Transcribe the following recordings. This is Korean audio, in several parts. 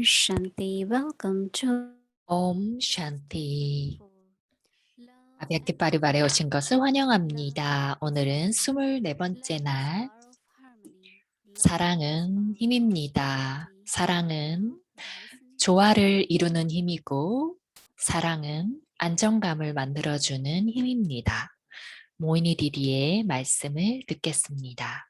Shanti, welcome to 옴 샨티. 아비아티 파리바레 오신 것을 환영합니다. 오늘은 24번째 날, 사랑은 힘입니다. 사랑은 조화를 이루는 힘이고, 사랑은 안정감을 만들어주는 힘입니다. 모이니 디디의 말씀을 듣겠습니다.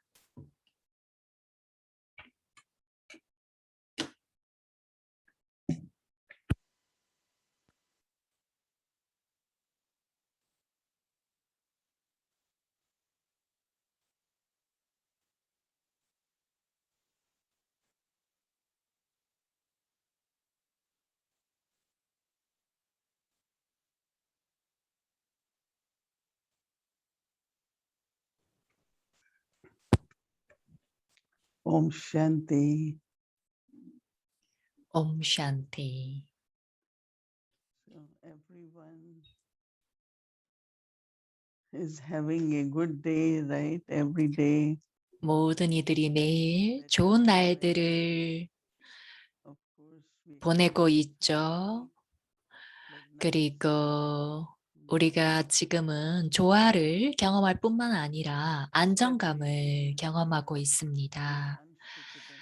Om Shanti. 옴 샨티. So everyone is having a good day, right? Every day. 모든 이들이 매일 좋은 날들을 Of course, we 보내고 have 있죠. but now 그리고 우리가 지금은 조화를 경험할 뿐만 아니라 안정감을 경험하고 있습니다. unshakable.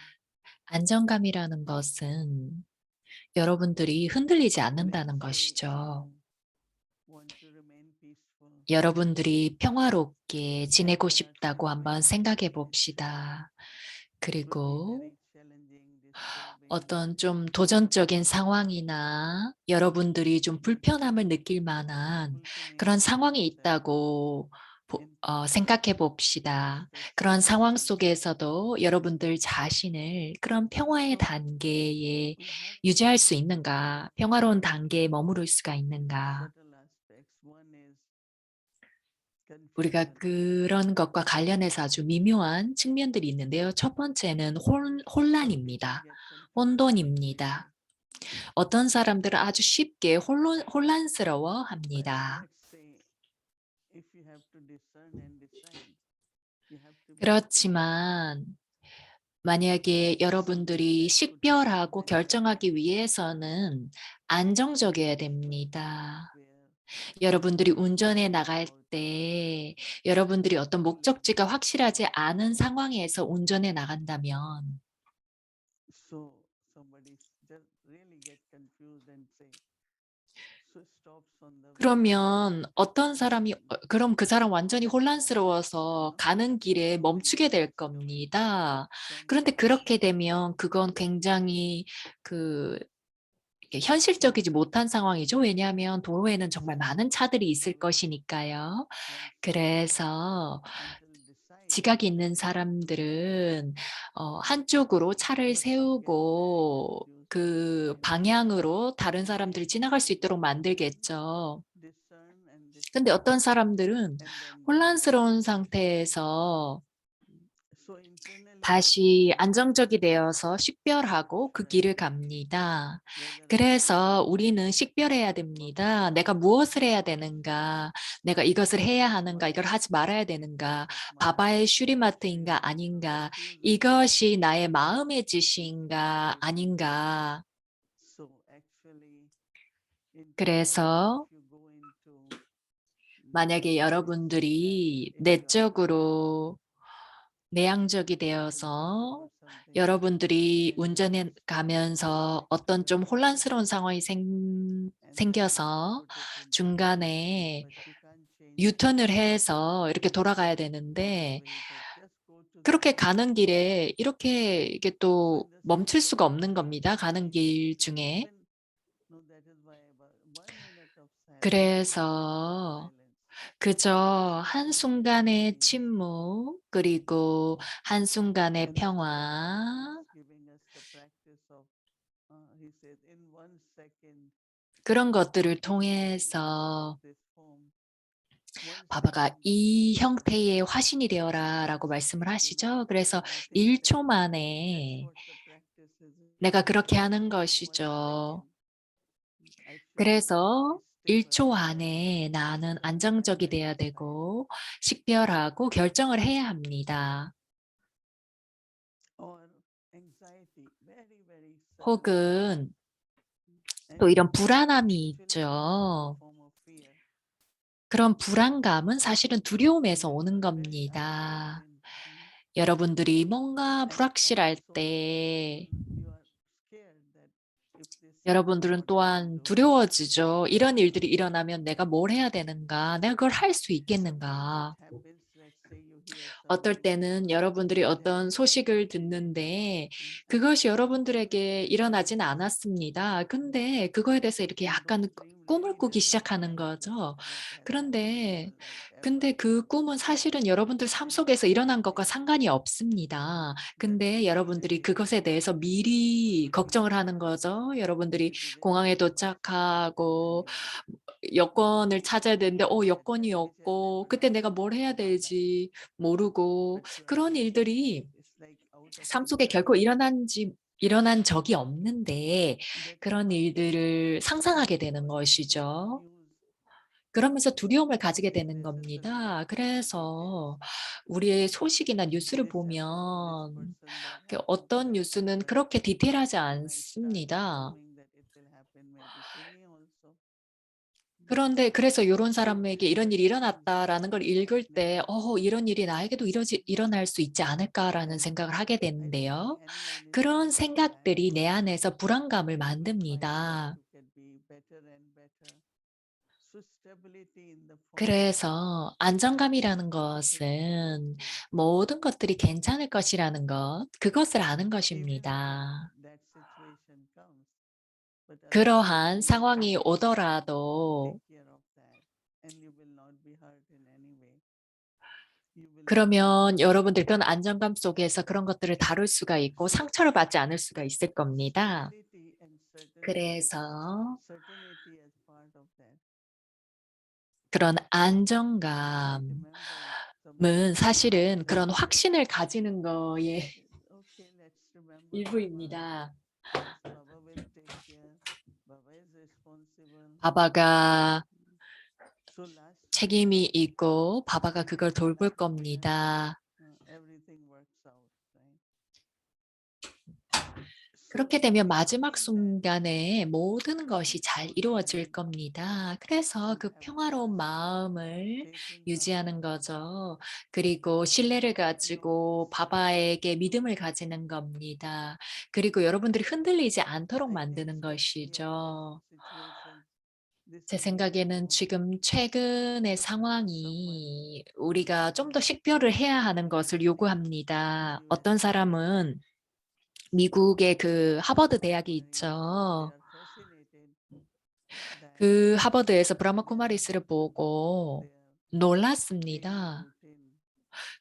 안정감이라는 것은 여러분들이 흔들리지 않는다는 Let's say 것이죠. want to remain peaceful. 여러분들이 평화롭게 지내고 There are 싶다고 한번 some 생각해 봅시다. could be 그리고 very challenging, disturbing. 어떤 좀 도전적인 상황이나 여러분들이 좀 불편함을 느낄 만한 그런 상황이 있다고 생각해 봅시다. 그런 상황 속에서도 여러분들 자신을 그런 평화의 단계에 유지할 수 있는가, 평화로운 단계에 머무를 수가 있는가. Subtle aspects. One is 우리가 confusion. 그런 것과 관련해서 아주 미묘한 측면들이 있는데요. 첫 번째는 혼란입니다. Get confused. 혼돈입니다. 어떤 사람들은 아주 쉽게 혼란스러워 But 합니다. let's say if you have to discern and decide, you have to be 그렇지만 만약에 여러분들이 식별하고 결정하기 위해서는 안정적이어야 됩니다. 여러분들이 운전해 나갈 때 여러분들이 어떤 목적지가 확실하지 않은 상황에서 운전해 나간다면 so somebody just really get confused and say so stops on the way. 그러면 어떤 사람이 그럼 그 사람 완전히 혼란스러워서 가는 길에 멈추게 될 겁니다. 그런데 그렇게 되면 그건 굉장히 그 이렇게 현실적이지 못한 상황이죠. 왜냐하면 도로에는 정말 많은 차들이 있을 것이니까요. 그래서 Until decide 지각이 있는 사람들은 한쪽으로 차를 세우고 그 방향으로 다른 사람들이 지나갈 수 있도록 만들겠죠. discern and 근데 decide 어떤 사람들은 and then 혼란스러운 상태에서 so internally 다시 안정적이 되어서 식별하고 그 길을 갑니다. 그래서 우리는 식별해야 됩니다. 내가 무엇을 해야 되는가? 내가 이것을 해야 하는가? 이걸 하지 말아야 되는가? 바바의 슈리마트인가? 아닌가? 이것이 나의 마음의 짓인가? 아닌가? so actually 그래서 if you go into 만약에 여러분들이 내적으로 내향적이 되어서 여러분들이 운전해 가면서 어떤 좀 혼란스러운 상황이 생겨서 중간에 유턴을 해서 이렇게 돌아가야 되는데 그렇게 가는 길에 이렇게 이게 또 멈출 수가 없는 겁니다. 가는 길 중에. 그래서 그저 한순간의 침묵, 그리고 한순간의 평화, 그런 것들을 통해서 바바가 이 형태의 화신이 되어라 라고 말씀을 하시죠. 그래서 1초 만에 내가 그렇게 하는 것이죠. 그래서 1초 안에 나는 안정적이 돼야 되고 식별하고 결정을 해야 합니다. or anxiety, very, very 혹은 또 And 이런 불안함이 actually this is also a 있죠. form of fear. 그런 불안감은 사실은 두려움에서 Because 오는 very 겁니다. uncertain. 여러분들이 뭔가 And 불확실할 also 때 you are scared that if this happens, 여러분들은 what I will 또한 do. 두려워지죠. 이런 일들이 일어나면 내가 뭘 해야 되는가? 내가 그걸 할 수 Sometimes it 있겠는가? happens, let's say you hear some 어떨 news 때는 여러분들이 that has 어떤 happened 소식을 to you. 듣는데 And 그것이 you feel very 여러분들에게 일어나진 confused. 않았습니다. 근데 그거에 대해서 이렇게 You 약간 don't dream 꿈을 really 꾸기 that, oh, 시작하는 this is 거죠. what has happened in 그런데 my life 근데 ever. 그 꿈은 사실은 여러분들 삶 속에서 일어난 것과 상관이 없습니다. That 근데 is 여러분들이 really 그것에 대해서 미리 걱정을 하는 거죠. 여러분들이 to be very 공항에 precise and 도착하고 very 여권을 찾아야 되는데 여권이 expenditure 없고 level 그때 내가 also 뭘 해야 on that. 될지 모르고 그런 Pressurization. 일들이 It's like out of 삶 속에 control. 결코 일어난 적이 없는데 That 그런 일들을 상상하게 되는 것이죠. news 그러면서 두려움을 가지게 되는 unnecessarily 겁니다. details. 그래서 우리의 소식이나 뉴스를 This happened to this 보면 person, that 어떤 happened to that 뉴스는 person. 그렇게 디테일하지 You might start 않습니다. assuming that it will happen maybe to me also. 그런데 그래서 요런 So 사람에게 this 이런 일이 perception 일어났다라는 걸 읽을 때 negative. 이런 일이 나에게도 일어날 수 있지 않을까라는 생각을 하게 I don't think 되는데요. anyone is 그런 free of that. 생각들이 내 안에서 불안감을 We find that 만듭니다. to get be better and better. So stability in the form of 그래서 안정감이라는 everything will go 것은 through. 모든 것들이 괜찮을 것이라는 것, 그것을 아는 Even when 것입니다. that situation comes, but 그러한 ultimately 상황이 you will 오더라도 take care of that and you will not be hurt in any way. You will be 그러면 able 여러분들 그런 안정감 속에서 그런 것들을 다룰 수가 있고 so 상처를 받지 않을 수가 있을 겁니다. stability and 그래서 certainty as part of that. 그런 I might 안정감은 remember somebody 사실은 said 그런 확신을 가지는 거의 okay, let's remember Baba. 일부입니다. Yes, Baba will take care. Baba is responsible. 바바가 So last minute, 책임이 있고 바바가 그걸 돌볼 last minute, 겁니다. everything works out, right? So 그렇게 되면 we 마지막 feel that 순간에 모든 것이 잘 이루어질 fulfillment 겁니다. 그래서 to 그 have 평화로운 trust, 마음을 faith in 유지하는 Baba, 거죠. 그리고 신뢰를 and all 가지고 this 바바에게 믿음을 가지는 겁니다. 그리고 여러분들이 흔들리지 않도록 I can 만드는 say here 것이죠. present situation. This 제 week 생각에는 ago, 지금 최근의 someone 상황이 우리가 좀 더 식별을 해야 하는 것을 in 요구합니다. 어떤 USA, 사람은 미국의 그 하버드 대학이 very because they 있죠. are fascinated that 그 하버드에서 브라마 imagine 쿠마리스를 보고 their daily 놀랐습니다. routine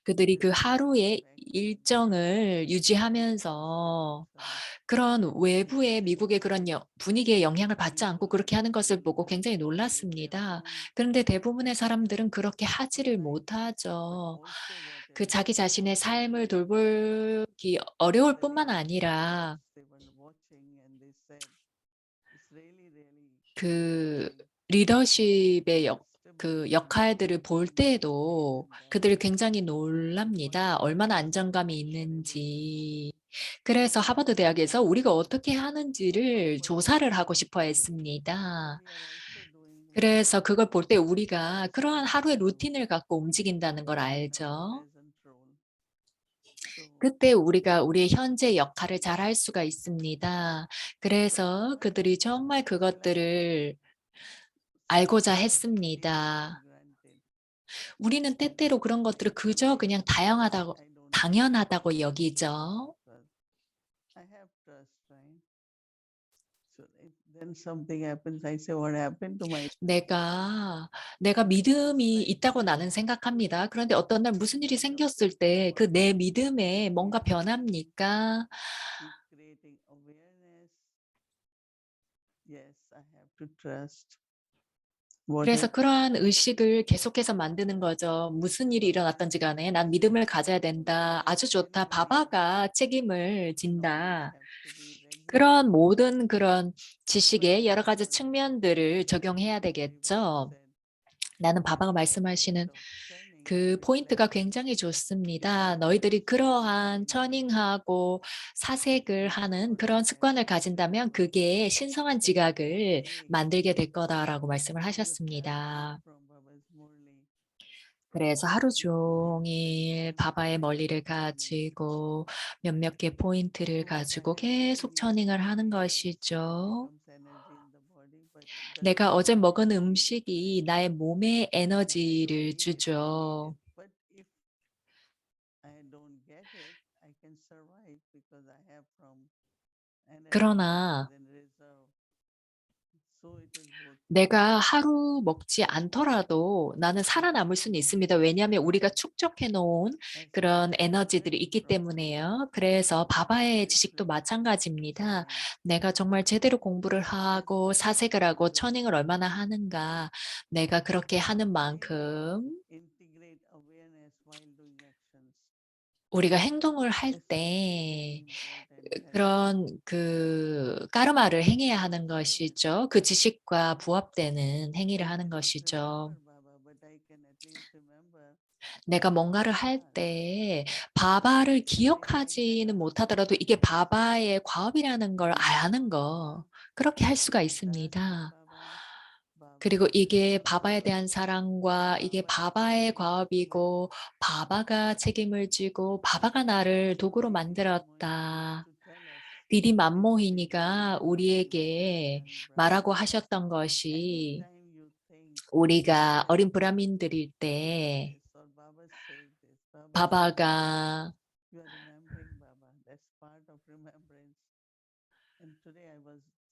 그들이 그 reflecting 하루의 back to them 일정을 instead of 유지하면서 some 그런 외부의 미국의 external 그런 분위기에 영향을 받지 않고 people 그렇게 하는 것을 doing 보고 굉장히 with their 놀랐습니다. phone. 그런데 대부분의 사람들은 그렇게 하지를 Right. But 못하죠. also what 그 else? 자기 자신의 삶을 돌보기 어려울 The 뿐만 leadership 아니라 talks they were watching and they said it's really, really 그 important for 리더십의 그 stability 역할들을 볼 and maintain 때에도 that. 그들이 굉장히 What 놀랍니다. is 얼마나 that 안정감이 they are able to do. 있는지. So 그래서 they 하버드 asked 대학에서 me 우리가 어떻게 하는지를 what are 조사를 you 하고 싶어 doing? So 했습니다. we are also doing what 그래서 그걸 볼 때 our 우리가 그러한 하루의 scientists do 루틴을 갖고 움직인다는 걸 in our 알죠. present role. So 그때 우리가 우리의 현재 역할을 잘 할 수가 있습니다. 그래서 그들이 정말 그것들을 알고자 sometimes we take it for 했습니다. granted. 우리는 때때로 그런 것들을 그저 그냥 I don't take it for 당연하다고 granted 여기죠. because I have trust, right? So if then something happens, I say, what happened to my 내가 it's 믿음이 like 있다고 나는 생각합니다. 그런데 어떤 날 무슨 일이 생겼을 때 그 내 믿음에 we 뭔가 have to 변합니까? keep creating awareness. Yes, I have to trust 그래서 whatever 그러한 의식을 계속해서 만드는 거죠. 무슨 일이 일어났든지 간에 난 믿음을 가져야 된다. 아주 좋다. very, very 바바가 책임을 and always 진다. have to be ready. 그런 모든 그런 For 지식의 여러 가지 example, 측면들을 적용해야 everyone 되겠죠. said 나는 바바가 instead 말씀하시는 of turning 그 포인트가 굉장히 좋습니다. 너희들이 그러한 처닝하고 사색을 하는 그런 습관을 가진다면 그게 신성한 지각을 만들게 될 거다라고 말씀을 하셨습니다. 그래서 하루 종일 바바의 멀리를 가지고 몇몇 개 포인트를 가지고 계속 처닝을 하는 것이죠. 내가 어제 먹은 음식이 나의 몸에 에너지를 주죠. 그러나 내가 하루 먹지 않더라도 나는 살아남을 수는 있습니다. 왜냐하면 우리가 축적해 놓은 그런 에너지들이 있기 때문에요. 그래서 바바의 지식도 마찬가지입니다. 내가 정말 제대로 공부를 하고 사색을 하고 처닝을 얼마나 하는가. 내가 그렇게 하는 만큼 우리가 행동을 할 때 그런 그 까르마를 행해야 하는 것이죠. 그 지식과 부합되는 행위를 하는 것이죠. 내가 뭔가를 할 때 바바를 기억하지는 못하더라도 이게 바바의 과업이라는 걸 아는 거 그렇게 할 수가 있습니다. 그리고 이게 바바에 대한 사랑과 이게 바바의 과업이고 바바가 책임을 지고 바바가 나를 도구로 만들었다. 비리 만모히니가 우리에게 말하고 하셨던 것이 우리가 어린 브라민들일 때 바바가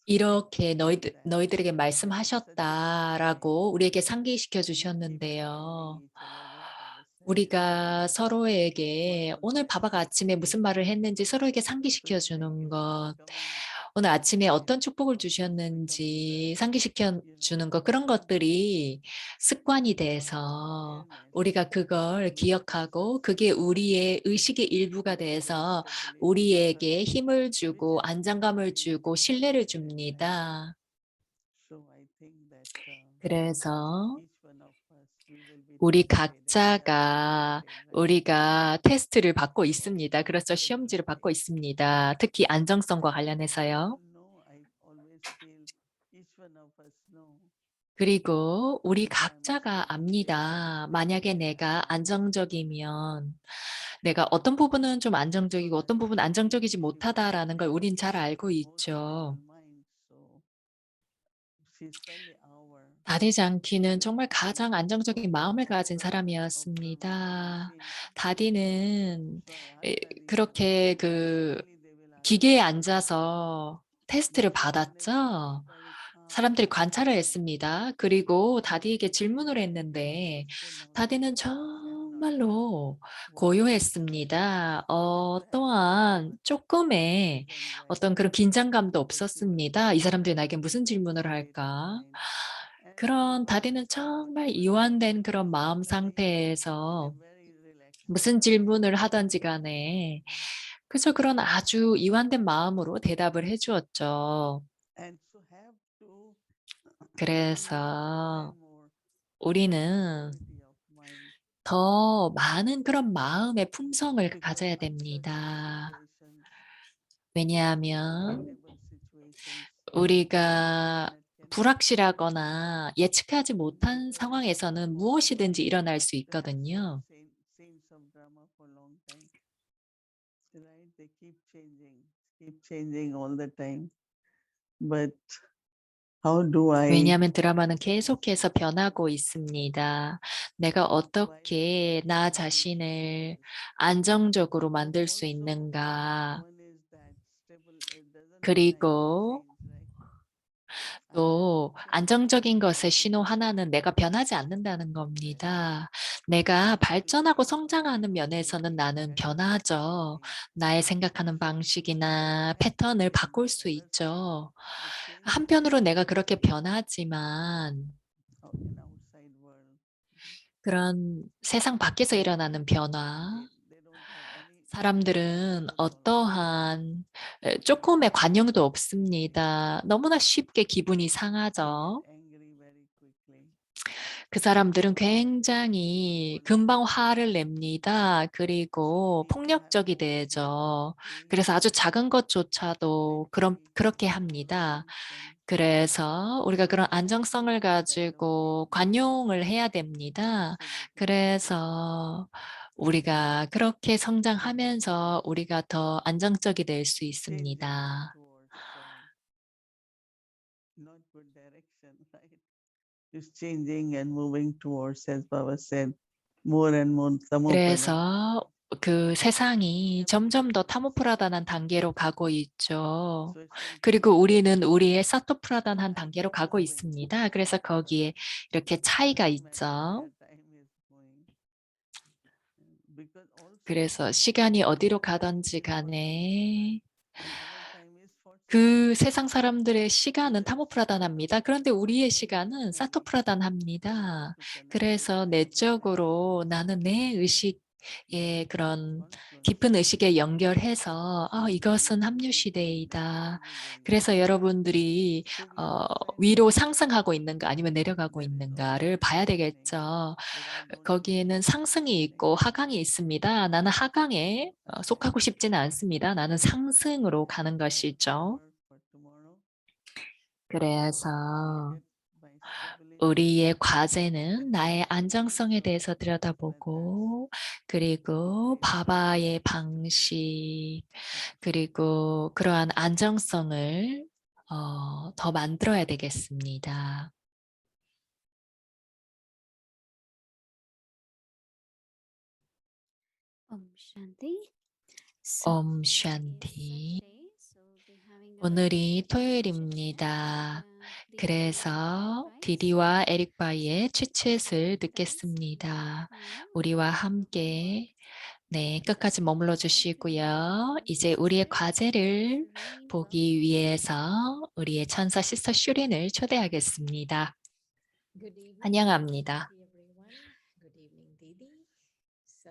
이렇게 너희들에게 말씀하셨다라고 우리에게 상기시켜 주셨는데요. 우리가 서로에게 오늘 바바가 아침에 무슨 말을 했는지 서로에게 상기시켜 주는 것, 오늘 아침에 어떤 축복을 주셨는지 상기시켜 주는 것, 그런 것들이 습관이 돼서 우리가 그걸 기억하고 그게 우리의 의식의 일부가 돼서 우리에게 힘을 주고 안정감을 주고 신뢰를 줍니다. 그래서 우리 각자가 우리가 테스트를 받고 있습니다. 그래서 시험지를 받고 있습니다. 특히 안정성과 관련해서요. 그리고 우리 각자가 압니다. 만약에 내가 안정적이면 내가 어떤 부분은 좀 안정적이고 어떤 부분은 안정적이지 못하다라는 걸 우린 잘 알고 있죠. 다디 장키는 정말 가장 안정적인 마음을 가진 사람이었습니다. 다디는 그렇게 그 기계에 앉아서 테스트를 받았죠. 사람들이 관찰을 했습니다. 그리고 다디에게 질문을 했는데 다디는 정말로 고요했습니다. 또한 쪼끔의 어떤 그런 긴장감도 없었습니다. '이 사람들이 나에게 무슨 질문을 할까?' 그런 다디는 정말 이완된 그런 마음 상태에서 무슨 질문을 하든지 간에 그저 그런 아주 이완된 마음으로 대답을 해 주었죠. 그래서 우리는 더 많은 그런 마음의 품성을 가져야 됩니다. 왜냐하면 우리가 불확실하거나 예측하지 못한 상황에서는 무엇이든지 일어날 수 있거든요. 왜냐하면 드라마는 계속해서 변하고 있습니다. 내가 어떻게 나 자신을 안정적으로 만들 수 있는가. 그리고 또 안정적인 것의 신호 하나는 내가 변하지 않는다는 겁니다. 내가 발전하고 성장하는 면에서는 나는 변하죠. 나의 생각하는 방식이나 패턴을 바꿀 수 있죠. 한편으로 내가 그렇게 변하지만 그런 세상 밖에서 일어나는 변화, 사람들은 어떠한 쪼끔의 관용도 없습니다. 너무나 쉽게 기분이 상하죠. 그 사람들은 굉장히 금방 화를 냅니다. 그리고 폭력적이 되죠. 그래서 아주 작은 것조차도 그렇게 합니다. 그래서 우리가 그런 안정성을 가지고 관용을 해야 됩니다. 그래서 우리가 그렇게 성장하면서 우리가 더 안정적이 될 수 있습니다. not good direction, right? It's changing and moving towards, as Baba said, more and more tamoprana. 그래서 그 세상이 점점 더 타모프라다난 단계로 가고 있죠. So it's very 그리고 important 우리는 우리의 that 사토프라단한 as 단계로 we are 가고 moving, 있습니다. 그래서 거기에 이렇게 차이가 as 있죠. time is going, because also 그래서 시간이 어디로 our time 가든지 is for tamoprana 간에 and our time is for 그 sattva. 세상 사람들의 시간은 Whereas 타모프라단합니다. 그런데 우리의 also 시간은 internally we have 사토프라단합니다. to connect with 그래서 that divine 내적으로 나는 내 의식의 그런 깊은 의식에 연결해서 이것은 합류 시대이다. 그래서 여러분들이 위로 상승하고 있는가 아니면 내려가고 있는가를 봐야 되겠죠. 거기에는 상승이 있고 하강이 있습니다. 나는 하강에 속하고 싶지는 않습니다. 나는 상승으로 가는 것이죠. 그래서 우리의 과제는 나의 안정성에 대해서 들여다보고, 그리고 바바의 방식, 그리고 그러한 안정성을 더 만들어야 되겠습니다. Om Shanti. 옴 Today is 샨티. Sunday, so we'll be having a 오늘이 meditation 토요일입니다. with 그래서 Eric 디디와 에릭 바이의 취챗을 Friends. 듣겠습니다. Now, 우리와 함께 끝까지 머물러 주시고요. 이제 우리의 과제를 보기 위해서 우리의 천사 시스터 슈린을 초대하겠습니다. Good evening. 환영합니다. Everyone. Good evening, Didi. So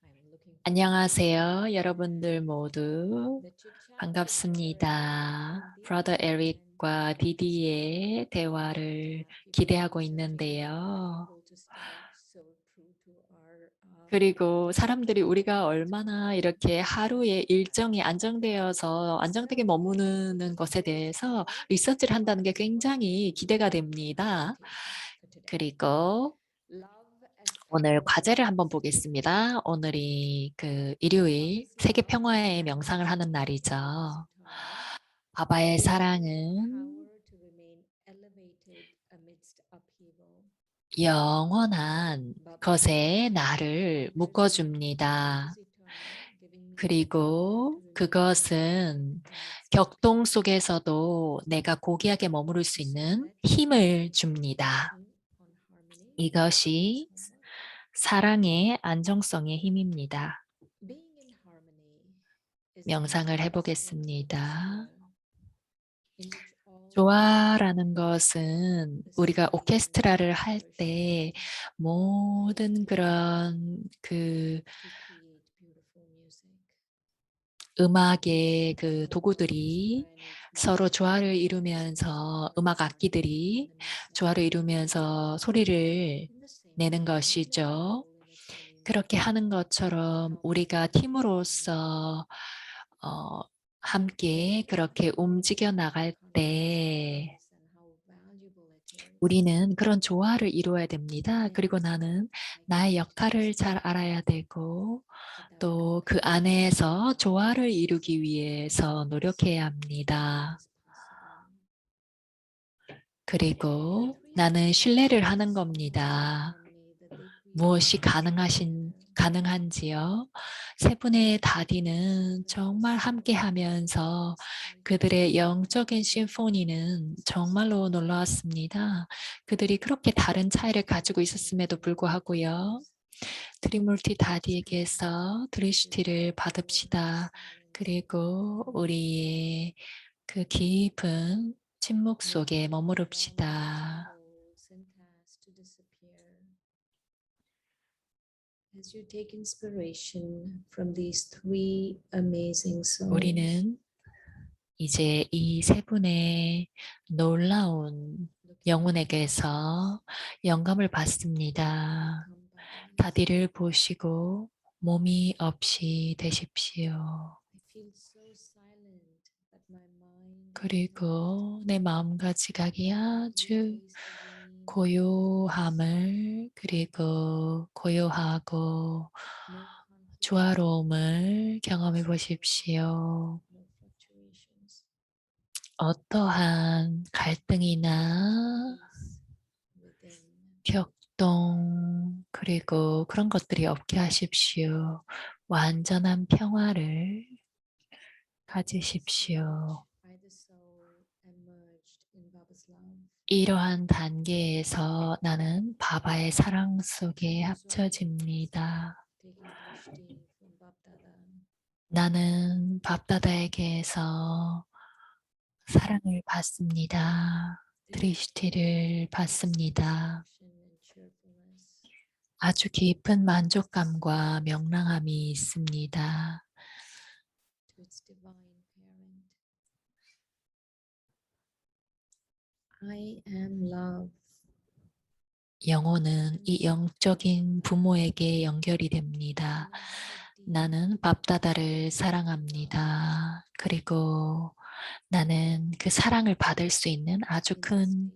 I'm looking forward 안녕하세요, 여러분들 모두. to the chit chat 반갑습니다. 브라더 에릭과 디디의 대화를 기대하고 있는데요. 그리고 사람들이 우리가 얼마나 이렇게 하루의 일정이 안정되게 머무는 것에 대해서 리서치를 한다는 게 굉장히 기대가 됩니다. 그리고 오늘 과제를 한번 보겠습니다. 오늘이 그 일요일 세계 평화의 명상을 하는 날이죠. 바바의 사랑은 영원한 것에 나를 묶어줍니다. 그리고 그것은 격동 속에서도 내가 고귀하게 머무를 수 있는 힘을 줍니다. 이것이 사랑의 안정성의 힘입니다. 명상을 해보겠습니다. 조화라는 것은 우리가 오케스트라를 할 때 모든 그런 그 음악의 그 도구들이 서로 조화를 이루면서 음악 악기들이 조화를 이루면서 소리를 내는 것이죠. 그렇게 하는 것처럼 우리가 팀으로서 함께 그렇게 움직여 나갈 때 우리는 그런 조화를 이루어야 됩니다. 그리고 나는 나의 역할을 잘 알아야 되고 또 그 안에서 조화를 이루기 위해서 노력해야 합니다. 그리고 나는 신뢰를 하는 겁니다. 무엇이 가능한지요? 세 분의 다디는 정말 함께 하면서 그들의 영적인 심포니는 정말로 놀라웠습니다. 그들이 그렇게 다른 차이를 가지고 있었음에도 불구하고요. 트리물티 다디에게서 드리슈티를 받읍시다. 그리고 우리의 그 깊은 침묵 속에 머무릅시다. As you take inspiration from these three amazing souls, 우리는 이제 이 세 분의 놀라운 영혼에게서 영감을 받습니다. 다리를 보시고 몸이 없이 되십시오. 그리고 내 마음과 지각이 아주 고요함을 그리고 고요하고 조화로움을 경험해 보십시오. 어떠한 갈등이나 격동 그리고 그런 것들이 없게 하십시오. 완전한 평화를 가지십시오. 이러한 단계에서 나는 바바의 사랑 속에 합쳐집니다. 나는 밥다다에게서 사랑을 받습니다. 드리시티를 받습니다. 아주 깊은 만족감과 명랑함이 있습니다. I am love. 영혼은 이 영적인 부모에게 연결이 됩니다. 나는 밥다다를 사랑합니다. 그리고 나는 그 사랑을 받을 수 있는 아주 큰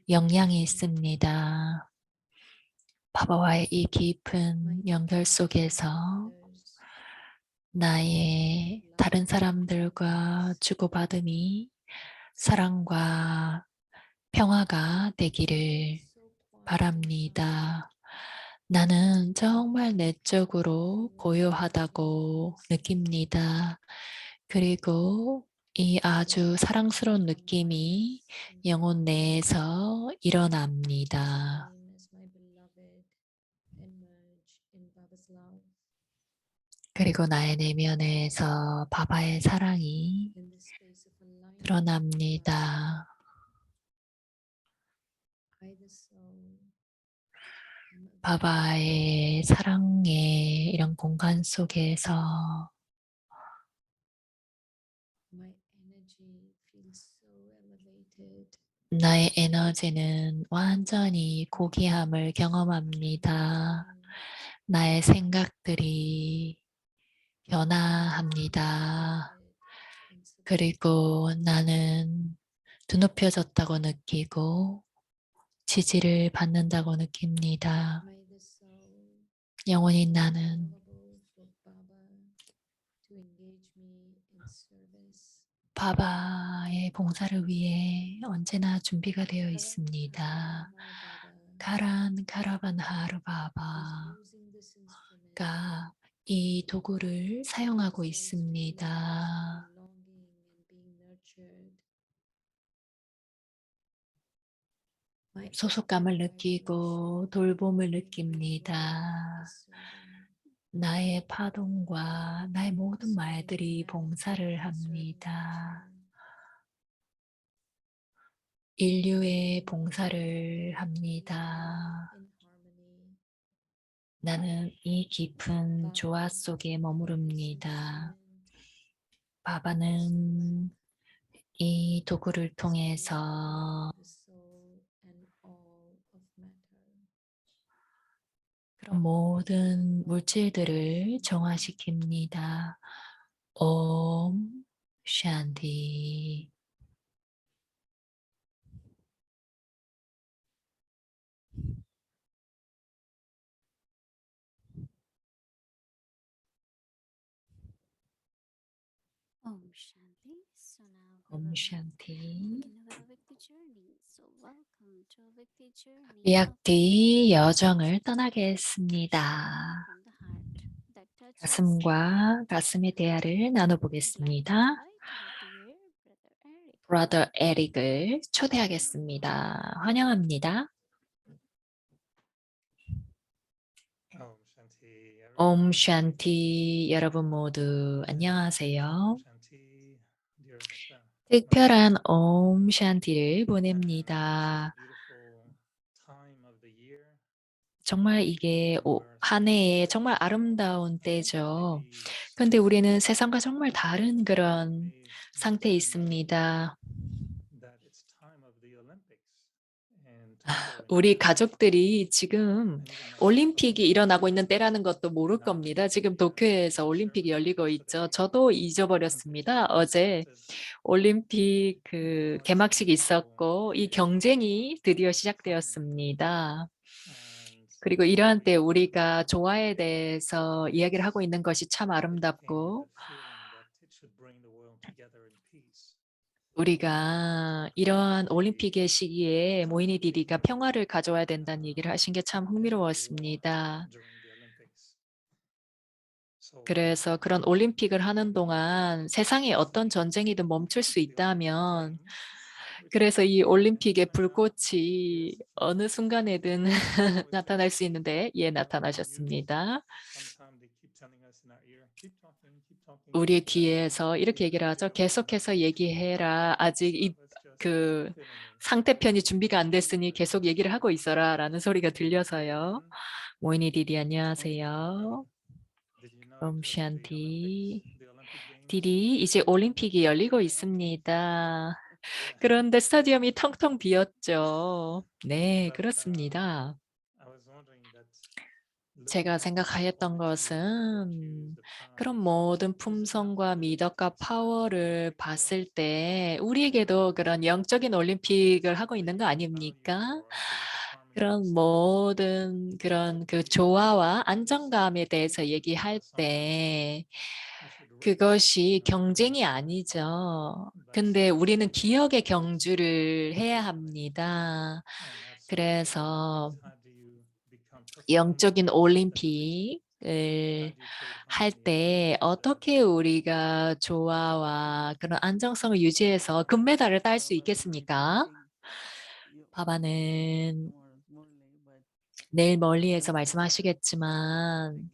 역량이 있습니다. 바바와의 이 깊은 연결 속에서 나의 다른 사람들과 주고받음이 사랑과 평화가 되기를 바랍니다. 나는 정말 내적으로 고요하다고 느낍니다. 그리고 이 아주 사랑스러운 느낌이 영혼 내에서 일어납니다. 그리고 나의 내면에서 바바의 사랑이 드러납니다. 바바의 사랑의 이런 공간 속에서 나의 에너지는 완전히 고귀함을 경험합니다. 나의 생각들이 변화합니다. 그리고 나는 드높여졌다고 느끼고 지지를 받는다고 느낍니다. 영원히 나는 바바의 봉사를 위해 언제나 준비가 되어 있습니다. 가란 가라반 하루 바바가 이 도구를 사용하고 있습니다. 소속감을 느끼고 돌봄을 느낍니다. 나의 파동과 나의 모든 말들이 봉사를 합니다. 인류의 봉사를 합니다. 나는 이 깊은 조화 속에 머무릅니다. 바바는 이 도구를 통해서 그런 모든 물질들을 정화시킵니다. 옴 샨티. Om Shanti. So now 옴 we will 샨티. begin our Vikti journey. So welcome to Vikti journey of 비약티 여정을 떠나겠습니다. from the heart that touches 가슴과 가슴의 대화를 나눠보겠습니다. invite our dear brother Eric. 브라더 에릭을 초대하겠습니다. 환영합니다. 옴 샨티 여러분 모두 안녕하세요. 특별한 옴 샨티를 보냅니다. 정말 이게 한 해의 정말 아름다운 때죠. 그런데 우리는 세상과 정말 다른 그런 상태에 있습니다. 우리 가족들이 지금 올림픽이 일어나고 있는 때라는 것도 모를 겁니다. 지금 도쿄에서 올림픽이 열리고 있죠. 저도 잊어버렸습니다. 어제 올림픽 그 개막식이 있었고 이 경쟁이 드디어 시작되었습니다. 그리고 이러한 때 우리가 조화에 대해서 이야기를 하고 있는 것이 참 아름답고 우리가 이러한 올림픽의 시기에 모이니 디디가 평화를 가져와야 된다는 얘기를 하신 게 참 흥미로웠습니다. 그래서 그런 올림픽을 하는 동안 세상에 어떤 전쟁이든 멈출 수 있다면 그래서 이 올림픽의 불꽃이 어느 순간에든 나타날 수 있는데 나타나셨습니다. 우리의 귀에서 이렇게 얘기를 하죠. 계속해서 얘기해라. 아직 그 상태편이 준비가 안 됐으니 계속 얘기를 하고 있어라 라는 소리가 들려서요. 모이니 디디 안녕하세요. 옴샨티. 디디 이제 올림픽이 열리고 있습니다. 그런데 스타디움이 텅텅 비었죠. 네, 그렇습니다. 제가 생각하였던 것은 그런 모든 품성과 미덕과 파워를 봤을 때 우리에게도 그런 영적인 올림픽을 하고 있는 거 아닙니까? 그런 모든 그런 그 조화와 안정감에 대해서 얘기할 때 그것이 경쟁이 아니죠. 근데 우리는 기억의 경주를 해야 합니다. 그래서 영적인 올림픽을 할 때 어떻게 우리가 조화와 그런 안정성을 유지해서 금메달을 딸 수 있겠습니까? 바바는 내일 멀리에서 말씀하시겠지만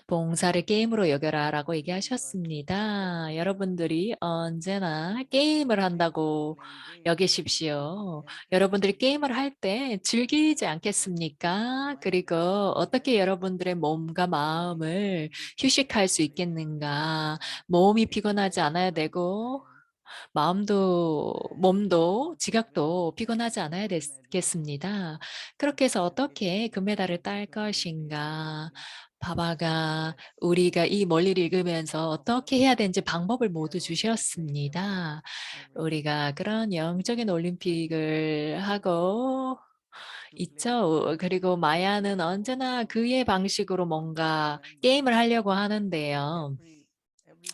봉사를 게임으로 여겨라라고 얘기하셨습니다. 여러분들이 언제나 게임을 한다고 여기십시오. 여러분들이 게임을 할 때 즐기지 않겠습니까? 그리고 어떻게 여러분들의 몸과 마음을 휴식할 수 있겠는가? 몸이 피곤하지 않아야 되고 몸도 지각도 피곤하지 않아야 되겠습니다. 그렇게 해서 어떻게 금메달을 딸 것인가? 바바가 우리가 이 멀리를 읽으면서 어떻게 해야 되는지 방법을 모두 주셨습니다. 우리가 그런 영적인 올림픽을 하고 있죠. 그리고 마야는 언제나 그의 방식으로 뭔가 게임을 하려고 하는데요.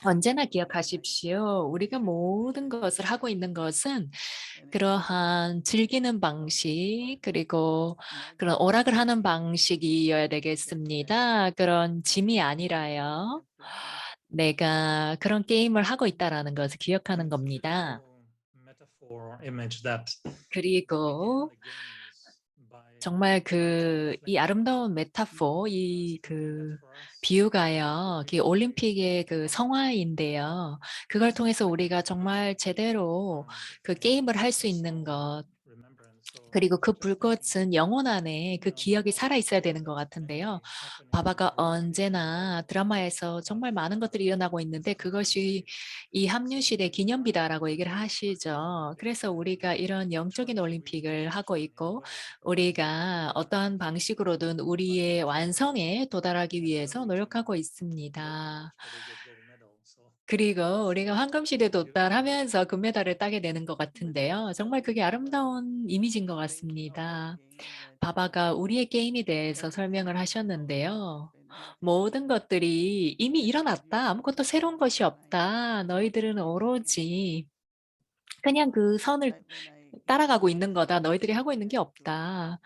언제나 기억하십시오. 우리가 모든 것을 하고 있는 것은 그러한 즐기는 방식, 그리고 그런 오락을 하는 방식이어야 되겠습니다. 그런 짐이 아니라요. 내가 그런 게임을 하고 있다라는 것을 기억하는 겁니다. 그리고 정말 이 아름다운 메타포, 비유가요, 올림픽의 그 성화인데요. 그걸 통해서 우리가 정말 제대로 그 게임을 할 수 있는 것, 그리고 그 불꽃은 영혼 안에 그 기억이 살아 있어야 되는 것 같은데요. 바바가 언제나 드라마에서 정말 많은 것들이 일어나고 있는데 그것이 이 합류시대 기념비다라고 얘기를 하시죠. 그래서 우리가 이런 영적인 올림픽을 하고 있고 우리가 어떠한 방식으로든 우리의 완성에 도달하기 위해서 노력하고 있습니다. 그리고 우리가 황금시대에 도달하면서 금메달을 따게 되는 것 같은데요. 정말 그게 아름다운 이미지인 것 같습니다. 바바가 우리의 게임에 대해서 설명을 하셨는데요. 모든 것들이 이미 일어났다. 아무것도 새로운 것이 없다. 너희들은 오로지 그냥 그 선을 따라가고 있는 거다. 너희들이 하고 있는 게 없다.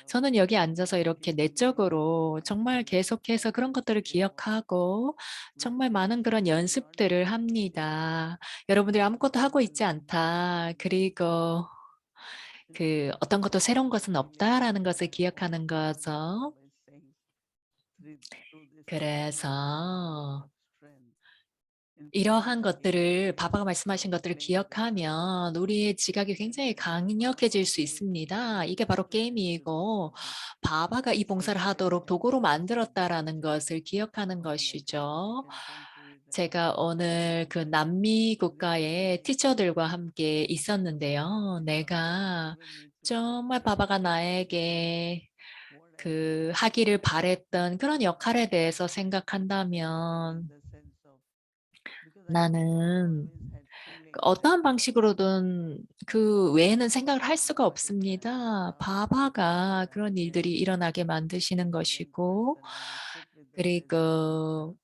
저는 여기 앉아서 이렇게 내적으로 정말 계속해서 그런 것들을 기억하고 정말 많은 그런 연습들을 합니다. 여러분들이 아무것도 하고 있지 않다. 그리고 어떤 것도 새로운 것은 없다라는 것을 기억하는 거죠. 그래서 이러한 것들을 바바가 말씀하신 것들을 기억하면 우리의 지각이 굉장히 강력해질 수 있습니다. 이게 바로 게임이고 바바가 이 봉사를 하도록 도구로 만들었다라는 것을 기억하는 것이죠. 제가 오늘 그 남미 국가의 티처들과 함께 있었는데요. 내가 정말 바바가 나에게 그 하기를 바랬던 그런 역할에 대해서 생각한다면 나는 그 어떠한 방식으로든 그 외에는 생각을 할 수가 없습니다. 바바가 그런 일들이 일어나게 만드시는 것이고, 그리고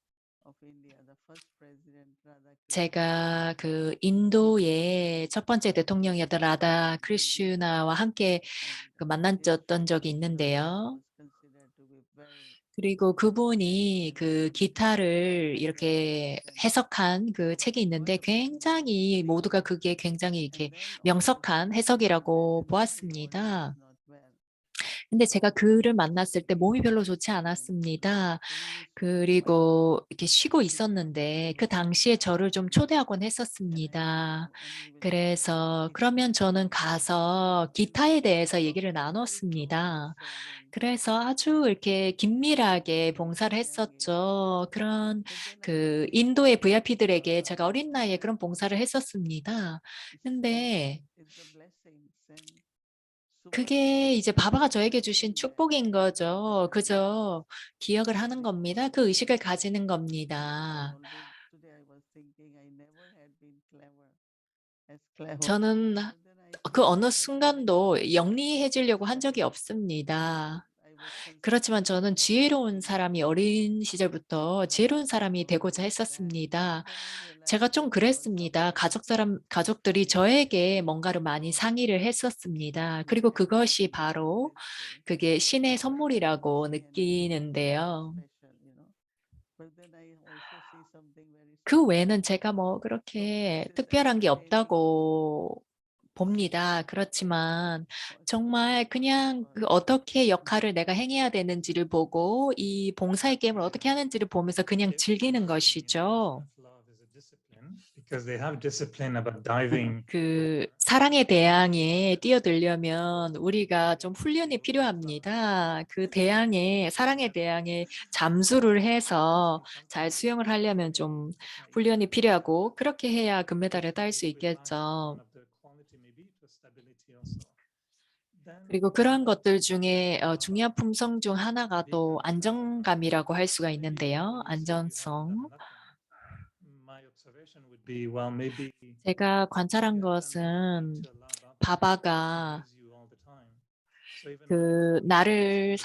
제가 그 인도의 첫 번째 대통령이었던 라다 크리슈나와 함께 그 만났던 적이 있는데요. 그리고 그분이 그 기타를 이렇게 해석한 그 책이 있는데 굉장히 모두가 그게 굉장히 이렇게 명석한 해석이라고 보았습니다. 근데 제가 그를 만났을 때 몸이 별로 좋지 않았습니다. 그리고 이렇게 쉬고 있었는데 그 당시에 저를 좀 초대하곤 했었습니다. 그래서 그러면 저는 가서 기타에 대해서 얘기를 나눴습니다. 그래서 아주 이렇게 긴밀하게 봉사를 했었죠. 그런 그 인도의 VIP들에게 제가 어린 나이에 그런 봉사를 했었습니다. 근데 그게 이제 바바가 저에게 주신 축복인 거죠. 그저 기억을 하는 겁니다. 그 의식을 가지는 겁니다. 저는 그 어느 순간도 영리해지려고 한 적이 없습니다. 그렇지만 저는 지혜로운 사람이 어린 시절부터 지혜로운 사람이 되고자 했었습니다. 제가 좀 그랬습니다. 가족들이 저에게 뭔가를 많이 상의를 했었습니다. 그리고 그것이 바로 그게 신의 선물이라고 느끼는데요. 그 외에는 제가 뭐 그렇게 특별한 게 없다고 봅니다. 그렇지만 정말 그냥 그 어떻게 역할을 내가 행해야 되는지를 보고 이 봉사의 게임을 어떻게 하는지를 보면서 그냥 즐기는 것이죠. 그 사랑의 대양에 뛰어들려면 우리가 좀 훈련이 필요합니다. 그 대양에 사랑의 대양에 잠수를 해서 잘 수영을 하려면 좀 훈련이 필요하고 그렇게 해야 금메달을 딸 수 있겠죠. 그리고 그런 것들 중에 중요한 품성 중 하나가 또 안정감이라고 할 수가 있는데요. 안전성. 제가 관찰한 것은 바바가 그 나를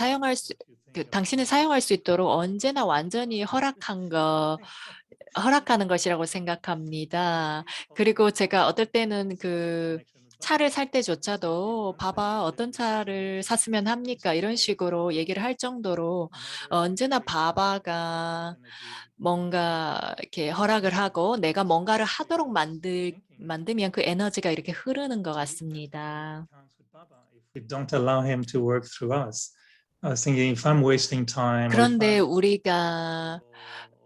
당신을 사용할 수 있도록 언제나 완전히 허락하는 것이라고 생각합니다. 그리고 제가 어떨 때는 그 차를 살 때조차도 봐봐 어떤 차를 샀으면 합니까? 이런 식으로 얘기를 할 정도로 언제나 바바가 뭔가 이렇게 허락을 하고 내가 뭔가를 하도록 만들면 그 에너지가 이렇게 흐르는 것 같습니다. 그런데 우리가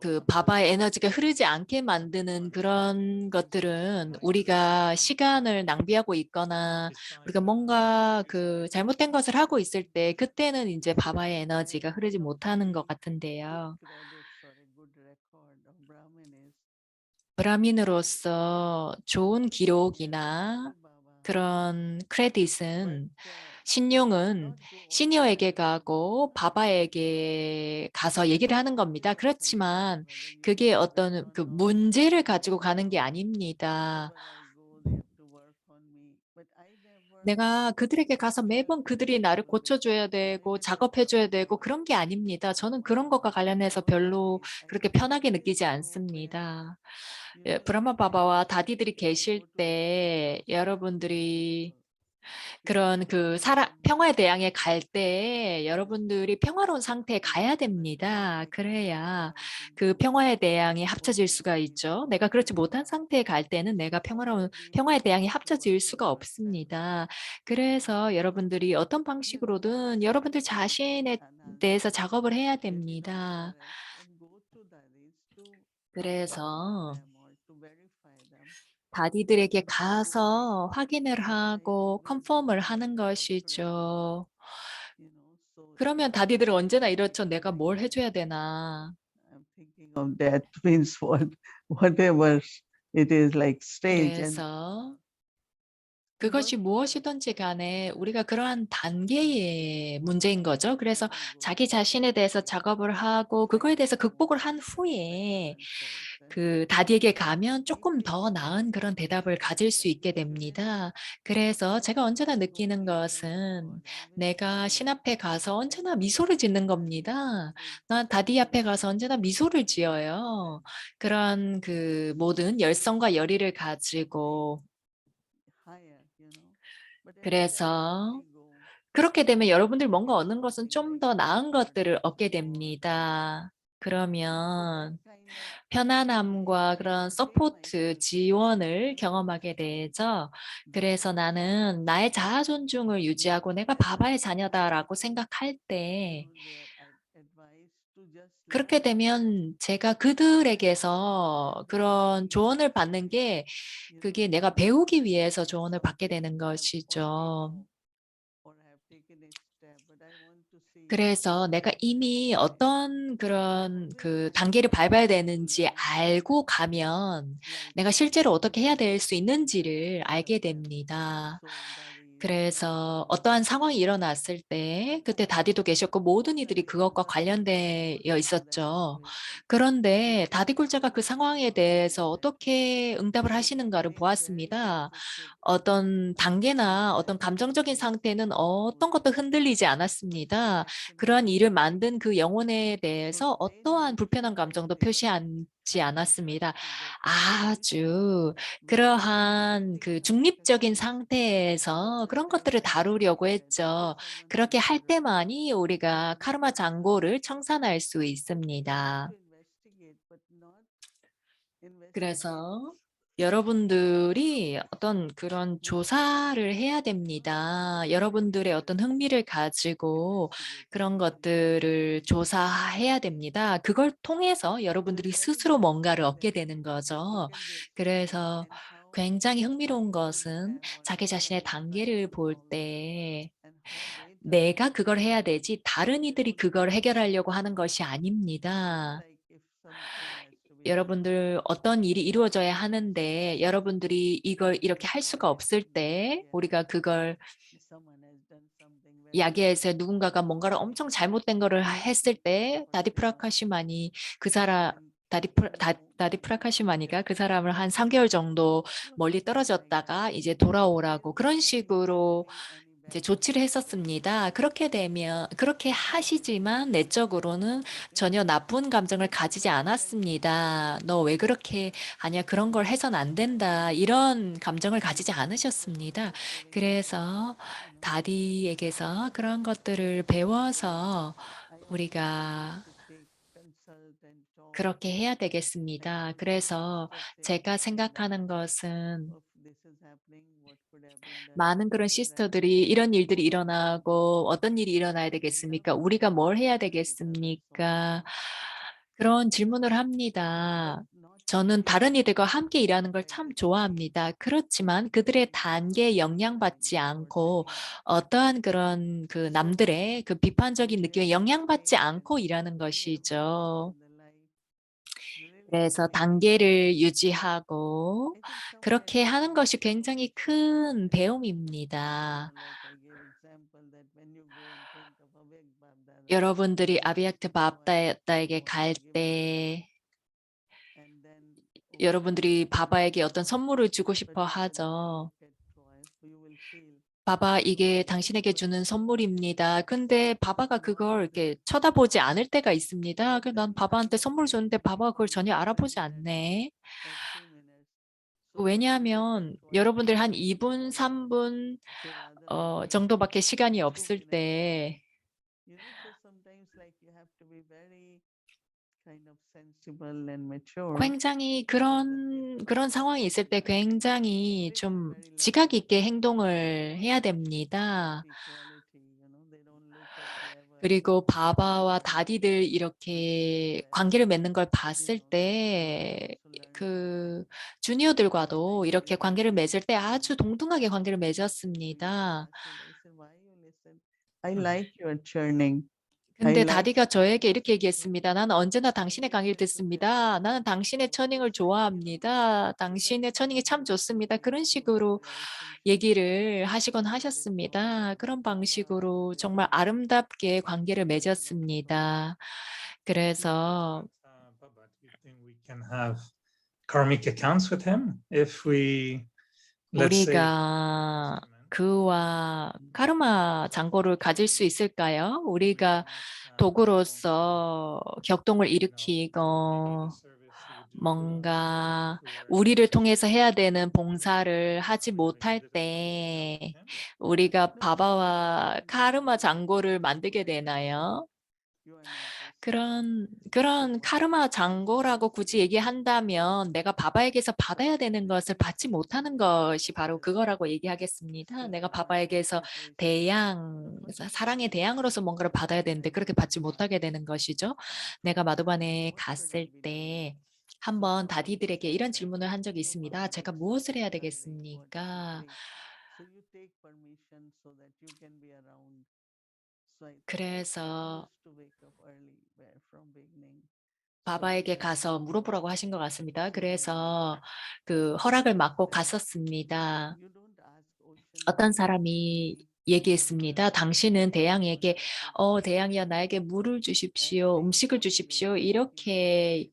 그 바바의 에너지가 흐르지 않게 만드는 그런 것들은 우리가 시간을 낭비하고 있거나 우리가 뭔가 그 잘못된 것을 하고 있을 때 그때는 이제 바바의 에너지가 흐르지 못하는 것 같은데요. 브라민으로서 좋은 기록이나 그런 크레딧은 신용은 시니어에게 가고 바바에게 가서 얘기를 하는 겁니다. 그렇지만 그게 어떤 그 문제를 가지고 가는 게 아닙니다. 내가 그들에게 가서 매번 그들이 나를 고쳐줘야 되고 작업해줘야 되고 그런 게 아닙니다. 저는 그런 것과 관련해서 별로 그렇게 편하게 느끼지 않습니다. 브라마 바바와 다디들이 계실 때 여러분들이 그런 그 평화의 대양에 갈 때 여러분들이 평화로운 상태에 가야 됩니다. 그래야 그 평화의 대양이 합쳐질 수가 있죠. 내가 그렇지 못한 상태에 갈 때는 내가 평화의 대양이 합쳐질 수가 없습니다. 그래서 여러분들이 어떤 방식으로든 여러분들 자신에 대해서 작업을 해야 됩니다. 그래서 다디들에게 가서 확인을 하고 컨펌을 하는 것이죠. 그러면 다디들은 언제나 이렇죠. 내가 뭘 해줘야 되나. thinking of death means whatever it is like stage and 그래서 그것이 무엇이든지 간에 우리가 그러한 단계의 문제인 거죠. 그래서 자기 자신에 대해서 작업을 하고 그거에 대해서 극복을 한 후에 그 다디에게 가면 조금 더 나은 그런 대답을 가질 수 있게 됩니다. 그래서 제가 언제나 느끼는 것은 내가 신 앞에 가서 언제나 미소를 짓는 겁니다. 난 다디 앞에 가서 언제나 미소를 지어요. 그런 그 모든 열성과 열의를 가지고 그래서 그렇게 되면 여러분들 뭔가 얻는 것은 좀 더 나은 것들을 얻게 됩니다. 그러면 편안함과 그런 서포트, 지원을 경험하게 되죠. 그래서 나는 나의 자아 존중을 유지하고 내가 바바의 자녀다라고 생각할 때 그렇게 되면 제가 그들에게서 그런 조언을 받는 게 그게 내가 배우기 위해서 조언을 받게 되는 것이죠. 그래서 내가 이미 어떤 그런 그 단계를 밟아야 되는지 알고 가면 내가 실제로 어떻게 해야 될 수 있는지를 알게 됩니다. 그래서 어떠한 상황이 일어났을 때 그때 다디도 계셨고 모든 이들이 그것과 관련되어 있었죠. 그런데 다디굴자가 그 상황에 대해서 어떻게 응답을 하시는가를 보았습니다. 어떤 단계나 어떤 감정적인 상태는 어떤 것도 흔들리지 않았습니다. 그러한 일을 만든 그 영혼에 대해서 어떠한 불편한 감정도 표시하지 않았습니다. 아주 그러한 그 중립적인 상태에서 그런 것들을 다루려고 했죠. 그렇게 할 때만이 우리가 카르마 잔고를 청산할 수 있습니다. 그래서 여러분들이 어떤 그런 조사를 해야 됩니다. 여러분들의 어떤 흥미를 가지고 그런 것들을 조사해야 됩니다. 그걸 통해서 여러분들이 스스로 뭔가를 얻게 되는 거죠. 그래서 굉장히 흥미로운 것은 자기 자신의 단계를 볼 때 내가 그걸 해야 되지 다른 이들이 그걸 해결하려고 하는 것이 아닙니다. 여러분들 어떤 일이 이루어져야 하는데 여러분들이 이걸 이렇게 할 수가 없을 때 우리가 그걸 이야기해서 누군가가 뭔가를 엄청 잘못된 거를 했을 때 다디 프라카시마니가 그 사람을 한 3개월 정도 멀리 떨어졌다가 이제 돌아오라고 그런 식으로 이제 조치를 했었습니다. 그렇게 되면 그렇게 하시지만 내적으로는 전혀 나쁜 감정을 가지지 않았습니다. 너 왜 그렇게 하냐? 그런 걸 해선 안 된다. 이런 감정을 가지지 않으셨습니다. 그래서 다디에게서 그런 것들을 배워서 우리가 그렇게 해야 되겠습니다. 그래서 제가 생각하는 것은 많은 그런 시스터들이 이런 일들이 일어나고 어떤 일이 일어나야 되겠습니까? 우리가 뭘 해야 되겠습니까? 그런 질문을 합니다. 저는 다른 이들과 함께 일하는 걸 참 좋아합니다. 그렇지만 그들의 단계에 영향받지 않고 어떠한 그런 그 남들의 그 비판적인 느낌에 영향받지 않고 일하는 것이죠. 그래서 단계를 유지하고 그렇게 하는 것이 굉장히 큰 배움입니다. 여러분들이 아비약트 바압다에게 갈 때 여러분들이 바바에게 어떤 선물을 주고 싶어 하죠. 바바, 이게 당신에게 주는 선물입니다. 근데 바바가 그걸 이렇게 쳐다보지 않을 때가 있습니다. 난 바바한테 선물 줬는데 바바가 그걸 전혀 알아보지 않네. 왜냐하면 여러분들 한 2분, 3분 정도밖에 시간이 없을 때 굉장히 그런 상황이 있을 때 굉장히 좀 지각 있게 행동을 해야 됩니다. 그리고 바바와 다디들 이렇게 관계를 맺는 걸 봤을 때 그 주니어들과도 이렇게 관계를 맺을 때 아주 동등하게 관계를 맺었습니다. I like your churning. 근데 like 다디가 저에게 이렇게 얘기했습니다. 나는 언제나 당신의 강의를 듣습니다. 나는 당신의 처닝을 좋아합니다. 당신의 처닝이 참 좋습니다. 그런 식으로 얘기를 하시곤 하셨습니다. 그런 방식으로 정말 아름답게 관계를 맺었습니다. 그래서 But do you think we can have karmic accounts with him if we, let's say, 우리가 그와 카르마 잔고를 가질 수 있을까요? 우리가 도구로서 격동을 일으키고 뭔가 우리를 통해서 해야 되는 봉사를 하지 못할 때 우리가 바바와 카르마 잔고를 만들게 되나요? you are not 그런 카르마 잔고라고 굳이 얘기한다면 내가 바바에게서 받아야 되는 것을 받지 못하는 것이 바로 그거라고 얘기하겠습니다. 내가 바바에게서 대양, 사랑의 대양으로서 뭔가를 받아야 되는데 그렇게 받지 못하게 되는 것이죠. 내가 마두반에 갔을 때 한번 다디들에게 이런 질문을 한 적이 있습니다. 제가 무엇을 해야 되겠습니까? So you take permission so that you can be around. So I 그래서 used to wake up early from beginning. 바바에게 가서 물어보라고 하신 것 같습니다. 그래서 그 허락을 받고 갔었습니다. You don't ask ocean 어떤 to 사람이 얘기했습니다. 당신은 대양에게 대양이여 나에게 물을 주십시오. 음식을 주십시오. 이렇게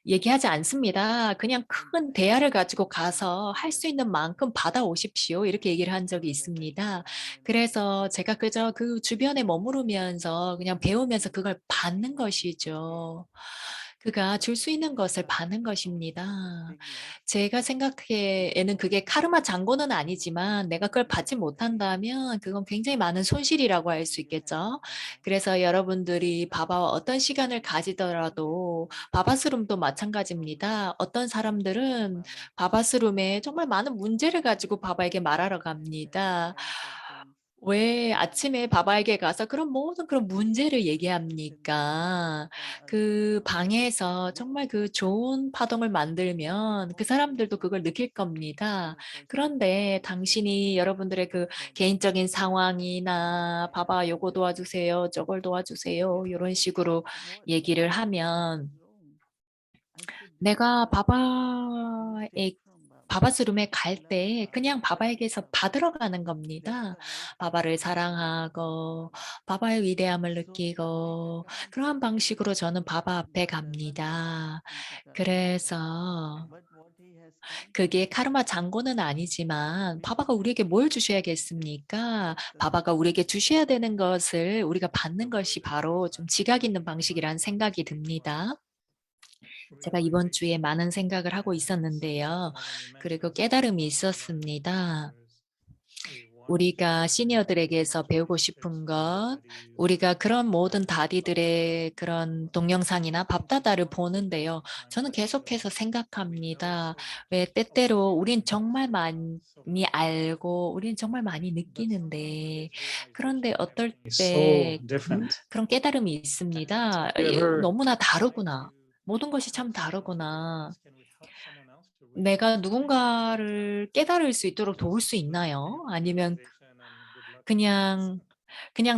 얘기하지 않습니다. 그냥 큰 대야를 가지고 가서 할 수 있는 만큼 받아오십시오. 이렇게 얘기를 한 적이 있습니다. 그래서 제가 그저 그 주변에 머무르면서 그냥 배우면서 그걸 받는 것이죠. 그가 줄 수 있는 것을 받는 것입니다. 제가 생각하기에는 그게 카르마 잔고는 아니지만 내가 그걸 받지 못한다면 그건 굉장히 많은 손실이라고 할 수 있겠죠. 그래서 여러분들이 바바와 어떤 시간을 가지더라도 바바스룸도 마찬가지입니다. 어떤 사람들은 바바스룸에 정말 많은 문제를 가지고 바바에게 말하러 갑니다. 왜 아침에 바바에게 가서 그런 모든 그런 문제를 얘기합니까? 그 방에서 정말 그 좋은 파동을 만들면 그 사람들도 그걸 느낄 겁니다. 그런데 당신이 여러분들의 그 개인적인 상황이나 바바 요거 도와주세요, 저걸 도와주세요, 이런 식으로 얘기를 하면 내가 바바스룸에 갈 때 그냥 바바에게서 받으러 가는 겁니다. 바바를 사랑하고 바바의 위대함을 느끼고 그러한 방식으로 저는 바바 앞에 갑니다. 그래서 그게 카르마 잔고는 아니지만 바바가 우리에게 뭘 주셔야겠습니까? 바바가 우리에게 주셔야 되는 것을 우리가 받는 것이 바로 좀 지각 있는 방식이라는 생각이 듭니다. 제가 이번 주에 많은 생각을 하고 있었는데요. 그리고 깨달음이 있었습니다. 우리가 시니어들에게서 배우고 싶은 것, 우리가 그런 모든 다디들의 그런 동영상이나 밥다다를 보는데요. 저는 계속해서 생각합니다. 왜 때때로 우린 정말 많이 알고 우린 정말 많이 느끼는데 그런데 어떨 때 그런 깨달음이 있습니다. 너무나 다르구나. 모든 것이 참 다르구나. 내가 누군가를 깨달을 수 있도록 도울 수 있나요? 아니면 그냥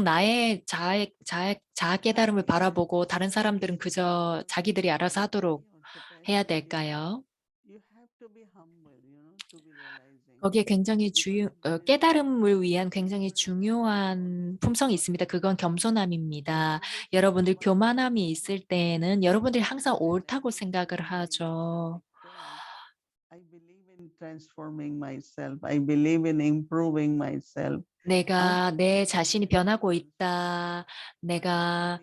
나의 자아 깨달음을 바라보고 다른 사람들은 그저 자기들이 알아서 하도록 해야 될까요? 거기에 굉장히 깨달음을 위한 굉장히 중요한 품성이 있습니다. 그건 겸손함입니다. 여러분들 교만함이 있을 때에는 여러분들이 항상 옳다고 생각을 하죠. I believe in transforming myself. I believe in improving myself. 내가 내 자신이 변하고 있다. 내가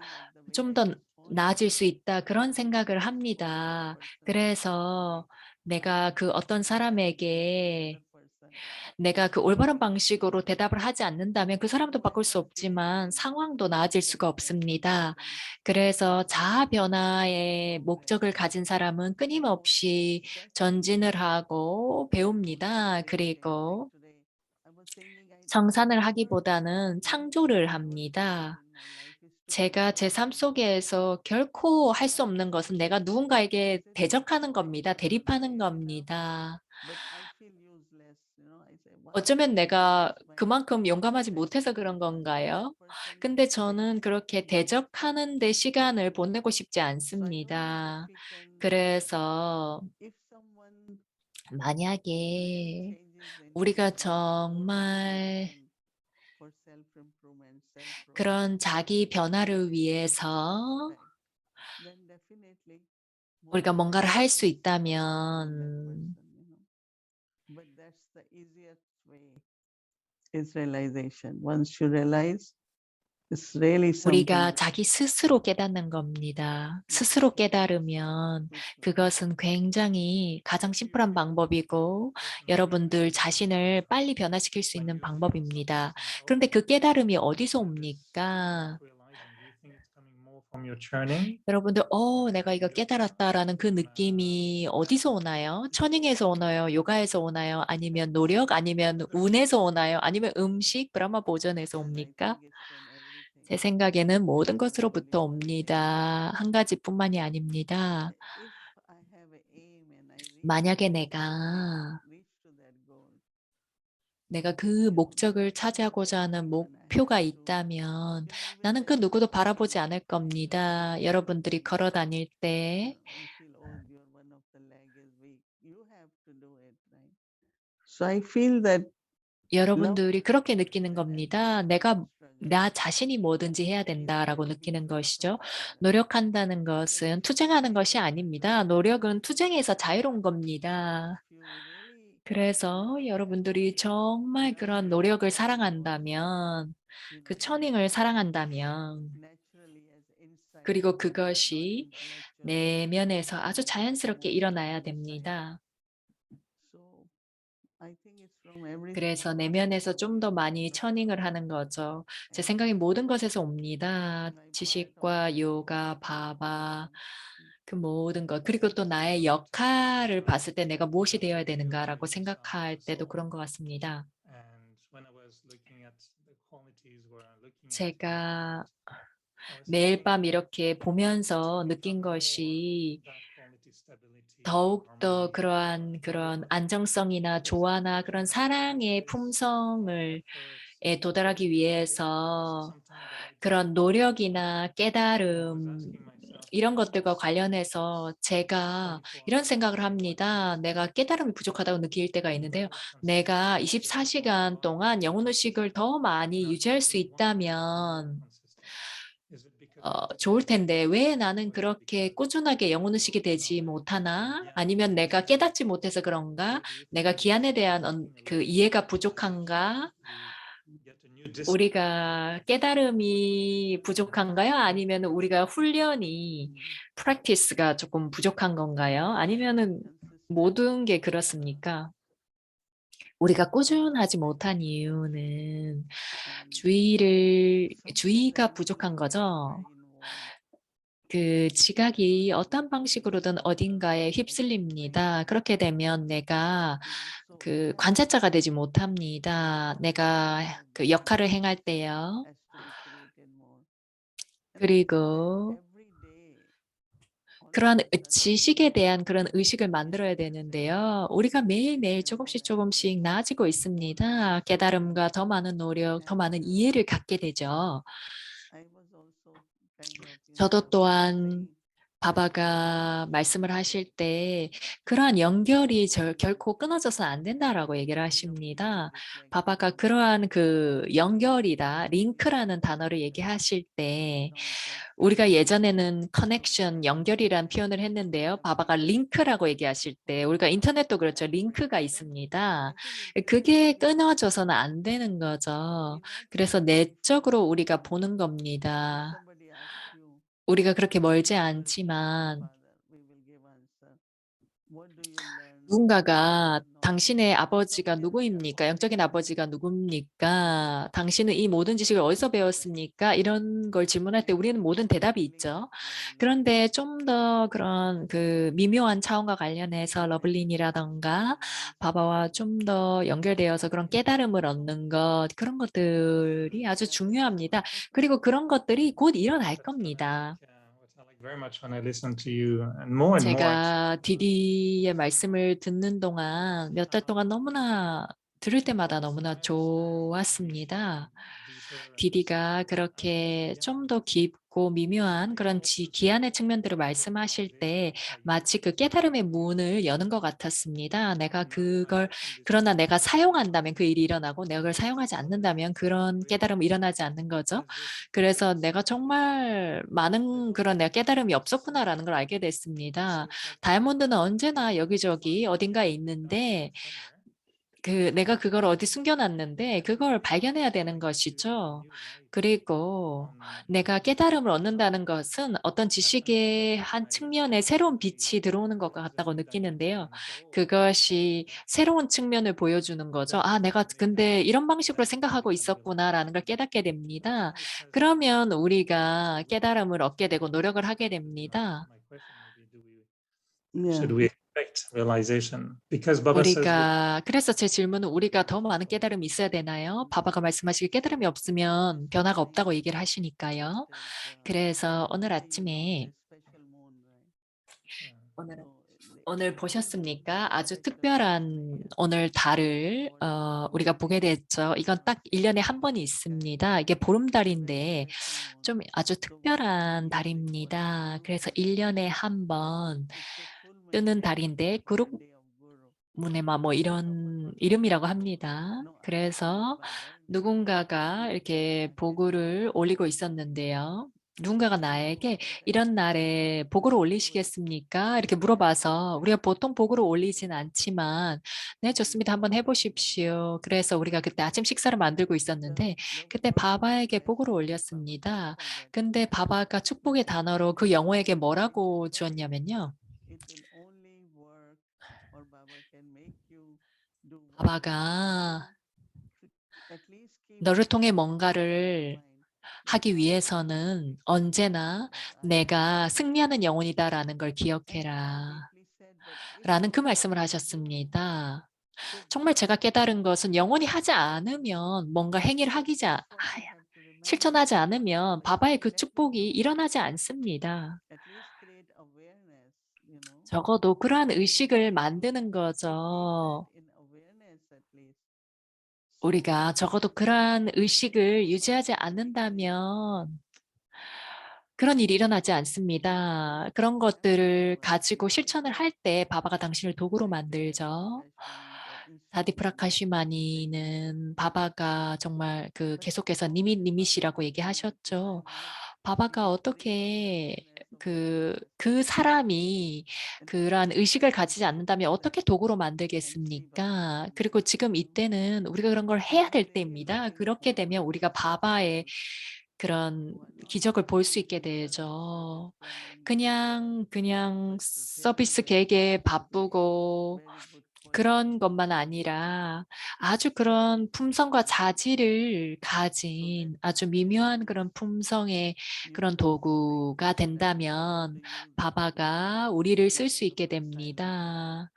좀 더 나아질 수 있다. 그런 생각을 합니다. 그래서 내가 그 어떤 사람에게 내가 그 올바른 방식으로 대답을 하지 않는다면 그 사람도 바꿀 수 없지만 상황도 나아질 수가 없습니다. 그래서 자아 변화의 목적을 가진 사람은 끊임없이 전진을 하고 배웁니다. 그리고 정산을 하기보다는 창조를 합니다. 제가 제 삶 속에서 결코 할 수 없는 것은 내가 누군가에게 대적하는 겁니다. 대립하는 겁니다. say, why 어쩌면 am I 내가 doing this? 그만큼 용감하지 Why 못해서 am I 그런 not 건가요? that person 근데 저는 which 그렇게 can 대적하는 데 시간을 보내고 싶지 So I don't know if 않습니다. we can, 그래서 if someone really 만약에 changes into 우리가 more 정말 motivation for self-improvement, 그런 자기 변화를 위해서 right, then definitely 우리가 more 뭔가를 할 수 motivation can come from that 있다면 person. But that's the easiest way is realization. Once you realize, it's really 우리가 something 자기 스스로 깨닫는 겁니다. which is 스스로 so possible 깨달으면 quickly. 그것은 굉장히 가장 심플한 방법이고 여러분들 자신을 빨리 변화시킬 수 있는 방법입니다. 그런데 그 깨달음이 어디서 옵니까? 여러분들, 내가 이거 깨달았다라는 그 느낌이 어디서 오나요? 처닝에서 오나요? 요가에서 오나요? 아니면 노력? 아니면 운에서 오나요? 아니면 음식, 브라마 보존에서 Yes, I 옵니까? think it's from everything. 제 생각에는 모든 Not 것으로부터 only one thing. 옵니다. 한 가지뿐만이 아닙니다. If I have an aim and I reach 만약에 to that goal, 내가 그 목적을 차지하고자 하는 목표가 있다면 나는 그 누구도 바라보지 않을 겁니다. 여러분들이 걸어 다닐 때 you feel, oh, your one of the leg is weak. You have to do it, right? So I feel that 여러분들이 그렇게 느끼는 겁니다. 나 자신이 뭐든지 해야 된다라고 느끼는 것이죠. 노력한다는 것은 투쟁하는 것이 아닙니다. 노력은 투쟁에서 자유로운 겁니다. 그래서 여러분들이 정말 그런 노력을 사랑한다면, 그 처닝을 사랑한다면, 그리고 그것이 내면에서 아주 자연스럽게 일어나야 됩니다. 그래서 내면에서 좀 더 많이 처닝을 하는 거죠. 제 생각에 모든 것에서 옵니다. 지식과 요가, 바바, 그 모든 것. 그리고 또 나의 역할을 봤을 때 내가 무엇이 되어야 되는가라고 생각할 때도 그런 것 같습니다. 제가 매일 밤 이렇게 보면서 느낀 것이 더욱더 그러한 그런 안정성이나 조화나 그런 사랑의 품성을 도달하기 위해서 그런 노력이나 깨달음 이런 것들과 관련해서 제가 이런 생각을 합니다. 내가 깨달음이 부족하다고 느낄 때가 있는데요. 내가 24시간 동안 영혼의식을 더 많이 유지할 수 있다면 좋을 텐데 왜 나는 그렇게 꾸준하게 영혼의식이 되지 못하나? 아니면 내가 깨닫지 못해서 그런가? 내가 기한에 대한 그 이해가 부족한가? 우리가 깨달음이 부족한가요? 아니면 우리가 훈련이 프랙티스가 조금 부족한 건가요? 아니면은 모든 게 그렇습니까? 우리가 꾸준하지 못한 이유는 주의가 부족한 거죠. 그 지각이 어떤 방식으로든 어딘가에 휩쓸립니다. 그렇게 되면 내가 그 관찰자가 되지 못합니다. 내가 그 역할을 행할 때요. 그리고 그런 지식에 대한 그런 의식을 만들어야 되는데요. 우리가 매일매일 조금씩 나아지고 있습니다. 깨달음과 더 많은 노력, 더 많은 이해를 갖게 되죠. 저도 또한 바바가 말씀을 하실 때 그러한 연결이 결코 끊어져서는 안 된다라고 얘기를 하십니다. 바바가 그러한 그 연결이다, 링크라는 단어를 얘기하실 때 우리가 예전에는 커넥션, 연결이란 표현을 했는데요. 바바가 링크라고 얘기하실 때 우리가 인터넷도 그렇죠. 링크가 있습니다. 그게 끊어져서는 안 되는 거죠. 그래서 내적으로 우리가 보는 겁니다. 우리가 그렇게 멀지 않지만 누군가가 당신의 아버지가 누구입니까? 영적인 아버지가 누굽니까? 당신은 이 모든 지식을 어디서 배웠습니까? 이런 걸 질문할 때 우리는 모든 대답이 있죠. 그런데 좀 더 그런 그 미묘한 차원과 관련해서 러블린이라던가 바바와 좀 더 연결되어서 그런 깨달음을 얻는 것, 그런 것들이 아주 중요합니다. 그리고 그런 것들이 곧 일어날 겁니다. 제가 디디의 말씀을 듣는 동안 몇 달 동안 너무나 들을 때마다 너무나 좋았습니다. 디디가 그렇게 좀 더 깊고 미묘한 그런 기한의 측면들을 말씀하실 때 마치 그 깨달음의 문을 여는 것 같았습니다. 그러나 내가 사용한다면 그 일이 일어나고 내가 그걸 사용하지 않는다면 그런 깨달음이 일어나지 않는 거죠. 그래서 내가 정말 많은 그런 내가 깨달음이 없었구나라는 걸 알게 됐습니다. 다이아몬드는 언제나 여기저기 어딘가에 있는데 내가 그걸 어디 숨겨놨는데 그걸 발견해야 되는 것이죠. 그리고 내가 깨달음을 얻는다는 것은 어떤 지식의 한 측면에 새로운 빛이 들어오는 것 같다고 느끼는데요. 그것이 새로운 측면을 보여주는 거죠. 아, 내가 근데 이런 방식으로 생각하고 있었구나라는 걸 깨닫게 됩니다. 그러면 우리가 깨달음을 얻게 되고 노력을 하게 됩니다. Yeah. Should we expect realization? Because Baba says 그래서 제 질문은 우리가 더 많은 깨달음이 있어야 되나요? 바바가 말씀하시길 깨달음이 없으면 변화가 없다고 얘기를 하시니까요. 그래서 오늘 아침에 오늘 보셨습니까? 아주 특별한 오늘 달을 우리가 보게 됐죠. 이건 딱 1년에 한 번이 있습니다. 이게 보름달인데 좀 아주 특별한 달입니다. 그래서 1년에 한 번 뜨는 달인데 무네마 뭐 이런 이름이라고 합니다. 그래서 누군가가 이렇게 보고를 올리고 있었는데요. 누군가가 나에게 이런 날에 보고를 올리시겠습니까? 이렇게 물어봐서 우리가 보통 보고를 올리진 않지만 네, 좋습니다. 한번 해보십시오. 그래서 우리가 그때 아침 식사를 만들고 있었는데 그때 바바에게 보고를 올렸습니다. 근데 바바가 축복의 단어로 그 영어에게 뭐라고 주었냐면요. 바바가 너를 통해 뭔가를 하기 위해서는 언제나 내가 승리하는 영혼이다라는 걸 기억해라. 라는 그 말씀을 하셨습니다. 정말 제가 깨달은 것은 영혼이 하지 않으면 뭔가 행위를 실천하지 않으면 바바의 그 축복이 일어나지 않습니다. 적어도 그러한 의식을 만드는 거죠. 우리가 적어도 그러한 의식을 유지하지 않는다면 그런 일이 일어나지 않습니다. 그런 것들을 가지고 실천을 할 때 바바가 당신을 도구로 만들죠. 다디프라카시마니는 바바가 정말 계속해서 니밋니밋이라고 얘기하셨죠. 바바가 어떻게 그 사람이 그러한 의식을 가지지 않는다면 어떻게 도구로 만들겠습니까? 그리고 지금 이때는 우리가 그런 걸 해야 될 때입니다. 그렇게 되면 우리가 바바의 그런 기적을 볼 수 있게 되죠. 그냥 서비스 계획에 바쁘고 그런 것만 아니라 아주 그런 품성과 자질을 가진 아주 미묘한 그런 품성의 그런 도구가 된다면 바바가 우리를 쓸 수 있게 됩니다.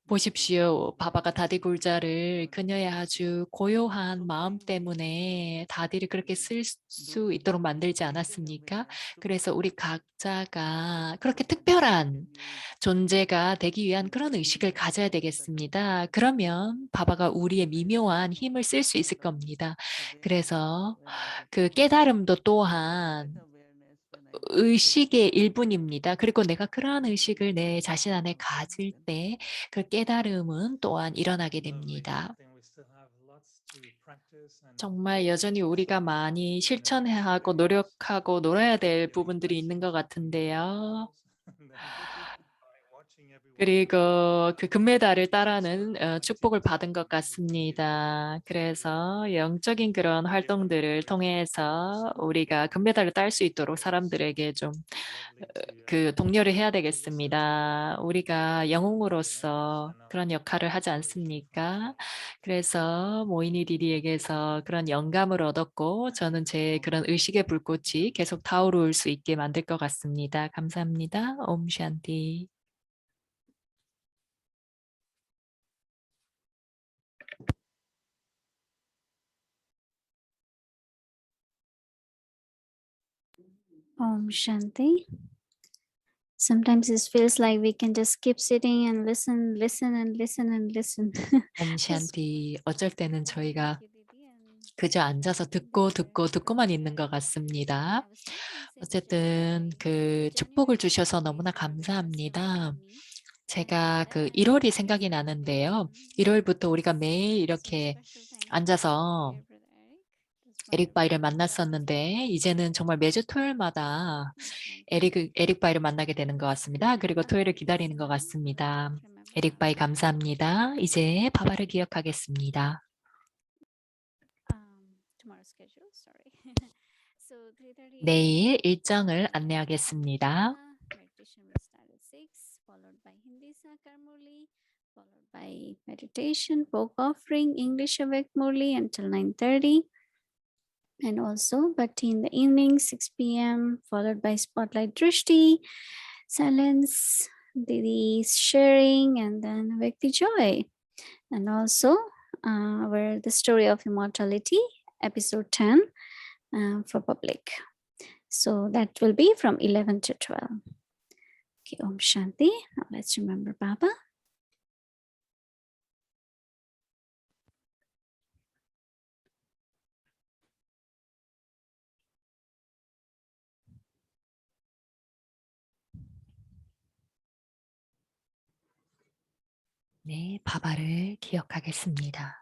보십시오. 바바가 다디 굴자를 그녀의 아주 고요한 마음 때문에 다디를 그렇게 쓸 수 있도록 만들지 않았습니까? 그래서 우리 각자가 그렇게 특별한 존재가 되기 위한 그런 의식을 가져야 되겠습니다. 그러면 바바가 우리의 미묘한 힘을 쓸 수 있을 겁니다. 그래서 그 깨달음도 또한 의식의 일부입니다. 그리고 내가 그러한 의식을 내 자신 안에 가질 때 그 깨달음은 또한 일어나게 됩니다. 정말 여전히 우리가 많이 실천해야 하고 노력하고 놀아야 될 부분들이 있는 것 같은데요. 그리고 그 금메달을 따라는 축복을 받은 것 같습니다. 그래서 영적인 그런 활동들을 통해서 우리가 금메달을 딸 수 있도록 사람들에게 좀 독려를 해야 되겠습니다. 우리가 영웅으로서 그런 역할을 하지 않습니까? 그래서 모이니 디디에게서 그런 영감을 얻었고 저는 제 그런 의식의 불꽃이 계속 타오를 수 있게 만들 것 같습니다. 감사합니다. 옴샨티. Om Shanti. Sometimes it feels like we can just keep sitting and listen, listen and listen and listen. 옴 샨티. 어쩔 때는 저희가 그저 앉아서 듣고만 있는 것 같습니다. 어쨌든 그 축복을 주셔서 너무나 감사합니다. 제가 그 1월이 생각이 나는데요. 1월부터 우리가 매일 이렇게 앉아서 에릭 바이를 만났었는데 이제는 정말 매주 토요일마다 에릭 바이를 만나게 되는 것 같습니다. 그리고 토요일을 기다리는 것 같습니다. 에릭 바이 감사합니다. 이제 바바를 기억하겠습니다. Tomorrow's schedule, sorry. So 3:30 내일 일정을 안내하겠습니다. meditation will start at 6, followed by Hindi Sakar Murli, followed by meditation, folk offering, English Awake Murli until 9:30. And also Bhakti in the evening, 6 p.m., followed by Spotlight Drishti, silence, Didi's sharing, and then Vyakti Joy. And also where the story of immortality, episode 10 for public. So that will be from 11 to 12. Okay, Om Shanti. Now let's remember Baba. 네, 바바를 기억하겠습니다.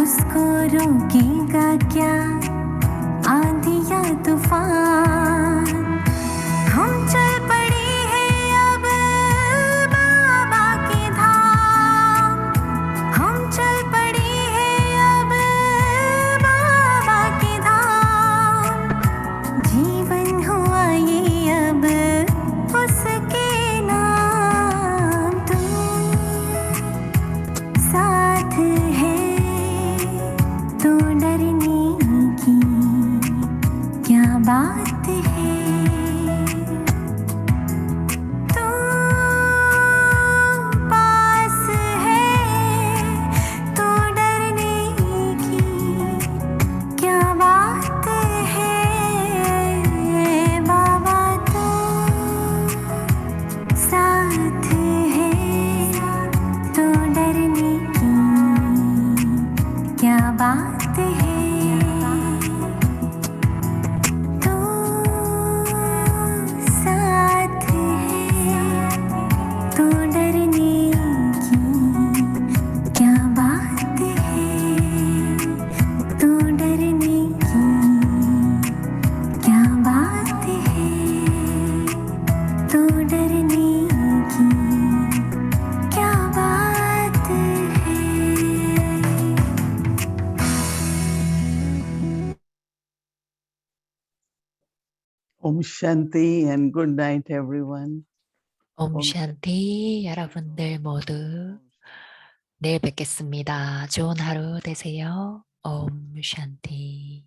उसको Om Shanti and good night, everyone. 옴샨티 여러분들 모두 Om Shanti. 내일 뵙겠습니다. 좋은 하루 되세요. 옴샨티.